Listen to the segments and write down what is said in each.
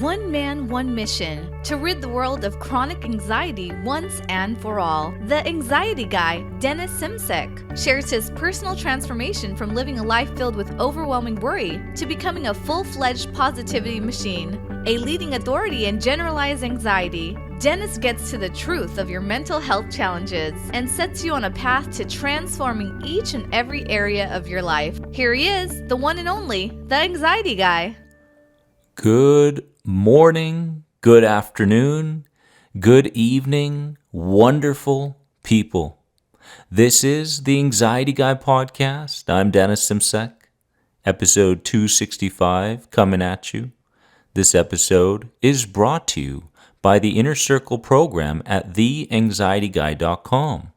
One man, one mission to rid the world of chronic anxiety once and for all. The Anxiety Guy, Dennis Simsek, shares his personal transformation from living a life filled with overwhelming worry to becoming a full-fledged positivity machine, a leading authority in generalized anxiety. Dennis gets to the truth of your mental health challenges and sets you on a path to transforming each and every area of your life. Here he is, the one and only, the Anxiety Guy. Good morning, good afternoon, good evening, wonderful people. This is the Anxiety Guy podcast. I'm Dennis Simsek, episode 265 coming at you. This episode is brought to you by the Inner Circle program at theanxietyguy.com.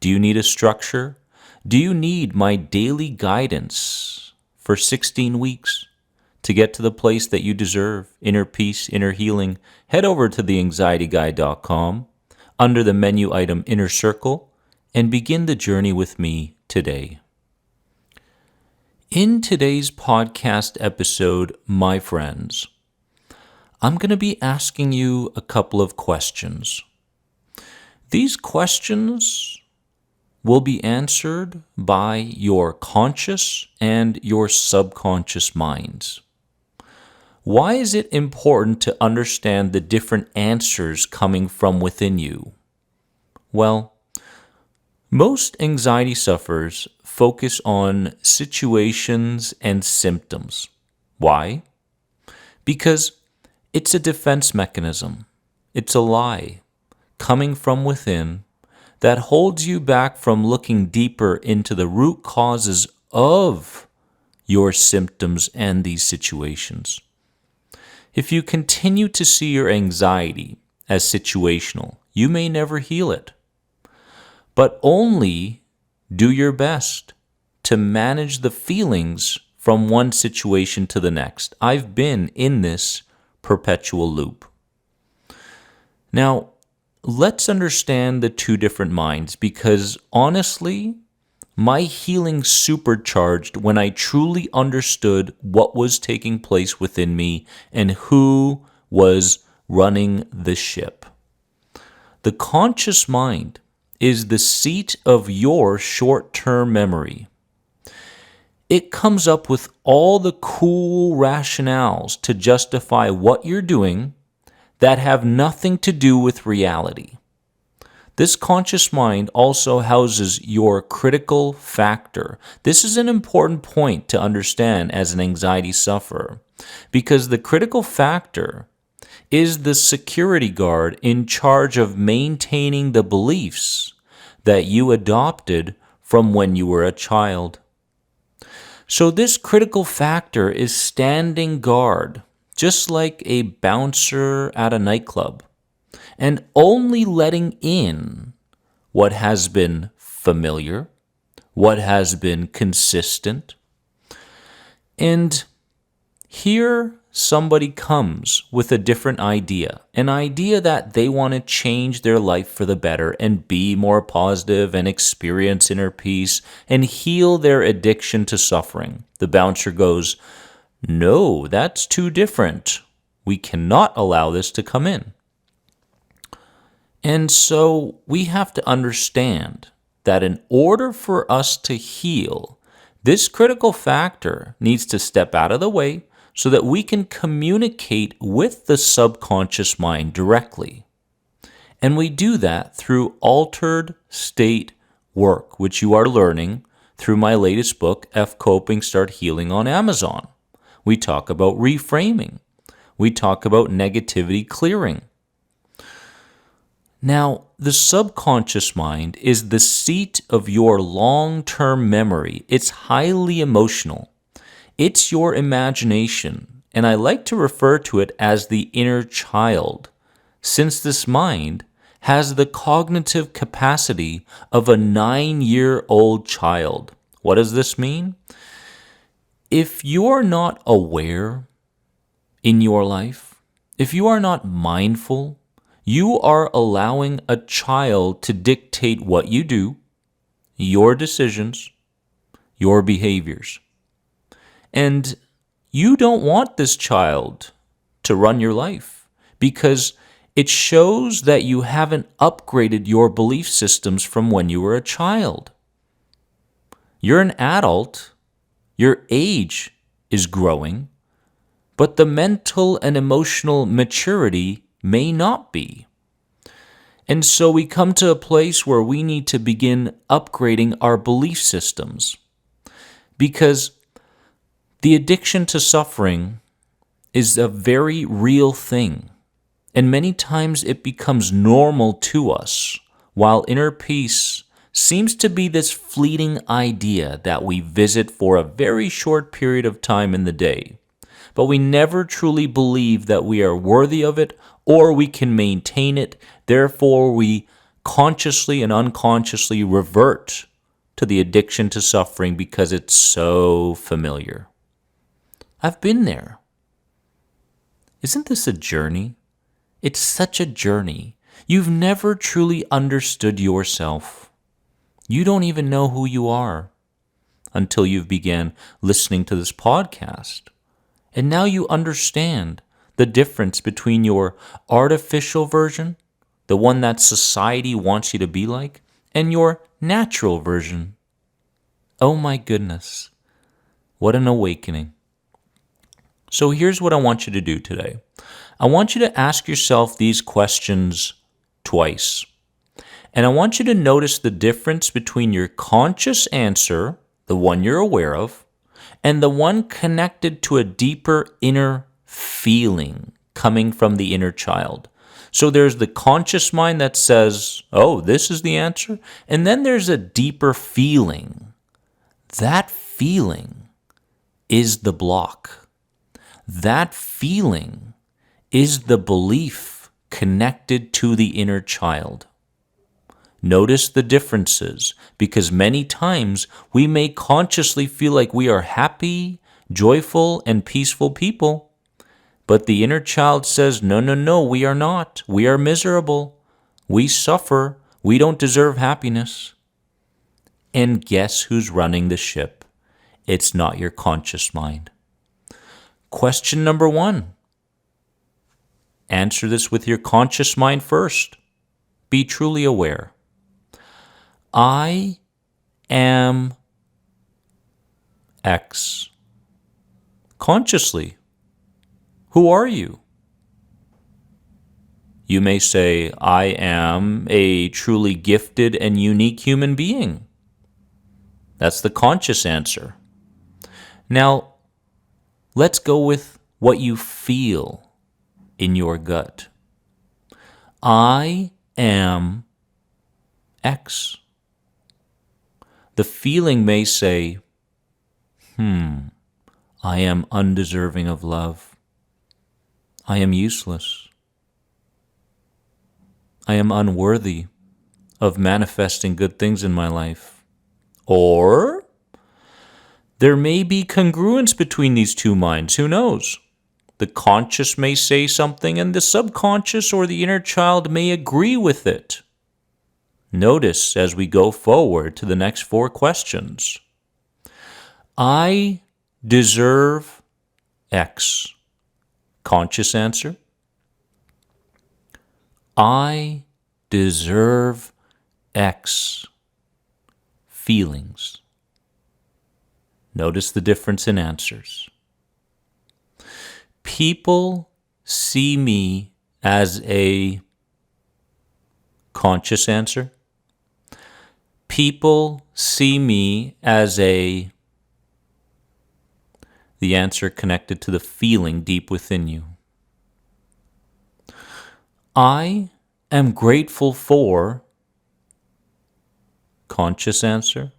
Do you need a structure? Do you need my daily guidance for 16 weeks? To get to the place that you deserve, inner peace, inner healing, head over to theanxietyguy.com under the menu item Inner Circle and begin the journey with me today. In today's podcast episode, my friends, I'm going to be asking you a couple of questions. These questions will be answered by your conscious and your subconscious minds. Why is it important to understand the different answers coming from within you? Well, most anxiety sufferers focus on situations and symptoms. Why? Because it's a defense mechanism. It's a lie coming from within that holds you back from looking deeper into the root causes of your symptoms and these situations. If you continue to see your anxiety as situational, you may never heal it. But only do your best to manage the feelings from one situation to the next. I've been in this perpetual loop. Now, let's understand the two different minds, because honestly, my healing supercharged when I truly understood what was taking place within me and who was running the ship. The conscious mind is the seat of your short-term memory. It comes up with all the cool rationales to justify what you're doing that have nothing to do with reality. This conscious mind also houses your critical factor. This is an important point to understand as an anxiety sufferer, because the critical factor is the security guard in charge of maintaining the beliefs that you adopted from when you were a child. So this critical factor is standing guard, just like a bouncer at a nightclub, and only letting in what has been familiar, what has been consistent. And here somebody comes with a different idea, an idea that they want to change their life for the better and be more positive and experience inner peace and heal their addiction to suffering. The bouncer goes, "No, that's too different. We cannot allow this to come in." And so we have to understand that in order for us to heal, this critical factor needs to step out of the way so that we can communicate with the subconscious mind directly. And we do that through altered state work, which you are learning through my latest book, F Coping, Start Healing, on Amazon. We talk about reframing. We talk about negativity clearing. Now, the subconscious mind is the seat of your long-term memory. It's highly emotional. It's your imagination, and I like to refer to it as the inner child, since this mind has the cognitive capacity of a 9-year-old child. What does this mean? If you are not aware in your life, if you are not mindful, you are allowing a child to dictate what you do, your decisions, your behaviors. And you don't want this child to run your life because it shows that you haven't upgraded your belief systems from when you were a child. You're an adult, your age is growing, but the mental and emotional maturity may not be. And so we come to a place where we need to begin upgrading our belief systems because the addiction to suffering is a very real thing. And many times it becomes normal to us, while inner peace seems to be this fleeting idea that we visit for a very short period of time in the day. But we never truly believe that we are worthy of it or we can maintain it. Therefore, we consciously and unconsciously revert to the addiction to suffering because it's so familiar. I've been there. Isn't this a journey? It's such a journey. You've never truly understood yourself. You don't even know who you are until you've began listening to this podcast. And now you understand the difference between your artificial version, the one that society wants you to be like, and your natural version. Oh my goodness. What an awakening. So here's what I want you to do today. I want you to ask yourself these questions twice. And I want you to notice the difference between your conscious answer, the one you're aware of, and the one connected to a deeper inner feeling coming from the inner child. So there's the conscious mind that says, oh, this is the answer. And then there's a deeper feeling. That feeling is the block. That feeling is the belief connected to the inner child. Notice the differences, because many times we may consciously feel like we are happy, joyful, and peaceful people, but the inner child says, no, we are not. We are miserable. We suffer. We don't deserve happiness. And guess who's running the ship? It's not your conscious mind. Question number 1. Answer this with your conscious mind first. Be truly aware. I am X. Consciously, who are you? You may say, I am a truly gifted and unique human being. That's the conscious answer. Now, let's go with what you feel in your gut. I am X. The feeling may say, I am undeserving of love. I am useless. I am unworthy of manifesting good things in my life. Or there may be congruence between these two minds. Who knows? The conscious may say something and the subconscious or the inner child may agree with it. Notice as we go forward to the next 4 questions. I deserve X. Conscious answer. I deserve X. Feelings. Notice the difference in answers. People see me as a conscious answer. People see me as the answer connected to the feeling deep within you. I am grateful for conscious answer.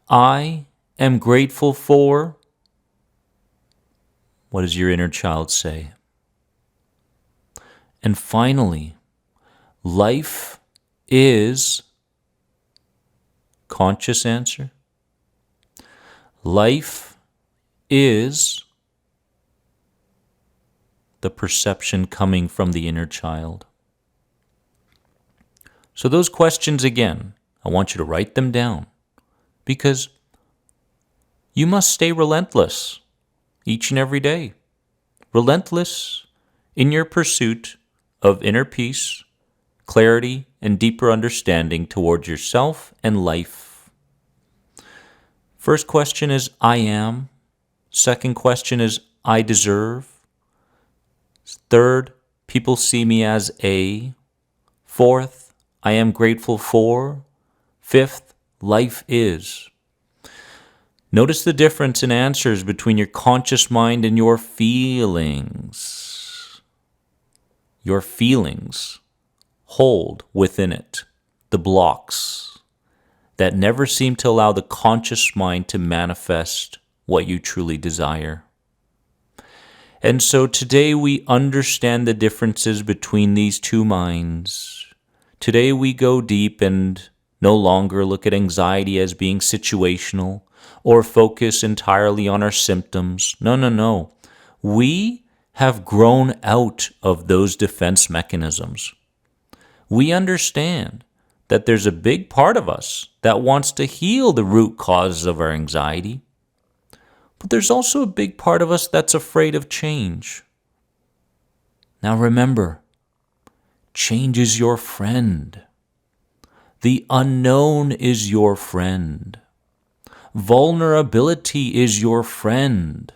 I am grateful for, what does your inner child say? And finally, life is conscious answer. Life is the perception coming from the inner child. So those questions again, I want you to write them down because you must stay relentless each and every day. relentless in your pursuit of inner peace, clarity, and deeper understanding towards yourself and life. First question is, I am. Second question is, I deserve. Third, people see me as a. Fourth, I am grateful for. Fifth, life is. Notice the difference in answers between your conscious mind and your feelings. Your feelings hold within it the blocks that never seem to allow the conscious mind to manifest what you truly desire. And so today we understand the differences between these two minds. Today we go deep and no longer look at anxiety as being situational or focus entirely on our symptoms. No. We have grown out of those defense mechanisms. We understand that there's a big part of us that wants to heal the root causes of our anxiety. But there's also a big part of us that's afraid of change. Now remember, change is your friend. The unknown is your friend. Vulnerability is your friend.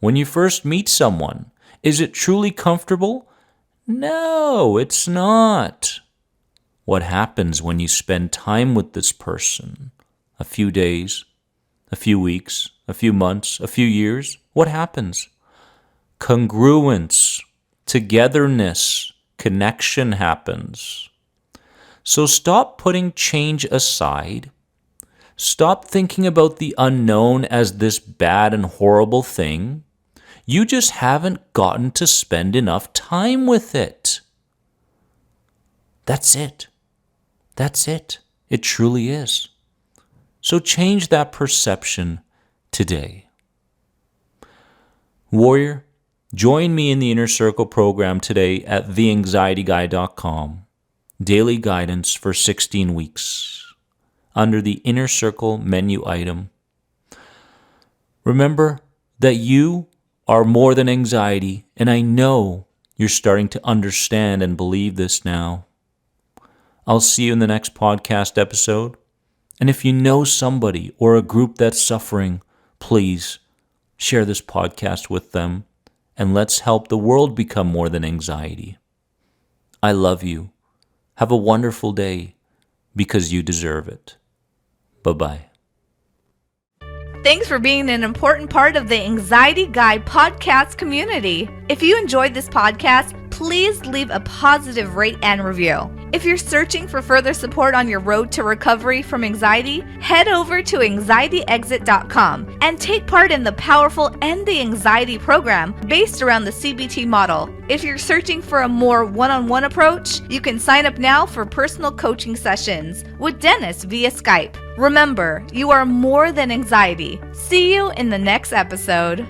When you first meet someone, is it truly comfortable? No, it's not. What happens when you spend time with this person? A few days, a few weeks, a few months, a few years? What happens? Congruence, togetherness, connection happens. So stop putting change aside. Stop thinking about the unknown as this bad and horrible thing. You just haven't gotten to spend enough time with it. That's it. That's it. It truly is. So change that perception today. Warrior, join me in the Inner Circle program today at theanxietyguy.com. Daily guidance for 16 weeks. Under the Inner Circle menu item. Remember that you are more than anxiety, and I know you're starting to understand and believe this now. I'll see you in the next podcast episode. And if you know somebody or a group that's suffering, please share this podcast with them, and let's help the world become more than anxiety. I love you. Have a wonderful day because you deserve it. Bye-bye. Thanks for being an important part of the Anxiety Guy podcast community. If you enjoyed this podcast, please leave a positive rate and review. If you're searching for further support on your road to recovery from anxiety, head over to anxietyexit.com and take part in the powerful End the Anxiety program based around the CBT model. If you're searching for a more one-on-one approach, you can sign up now for personal coaching sessions with Dennis via Skype. Remember, you are more than anxiety. See you in the next episode.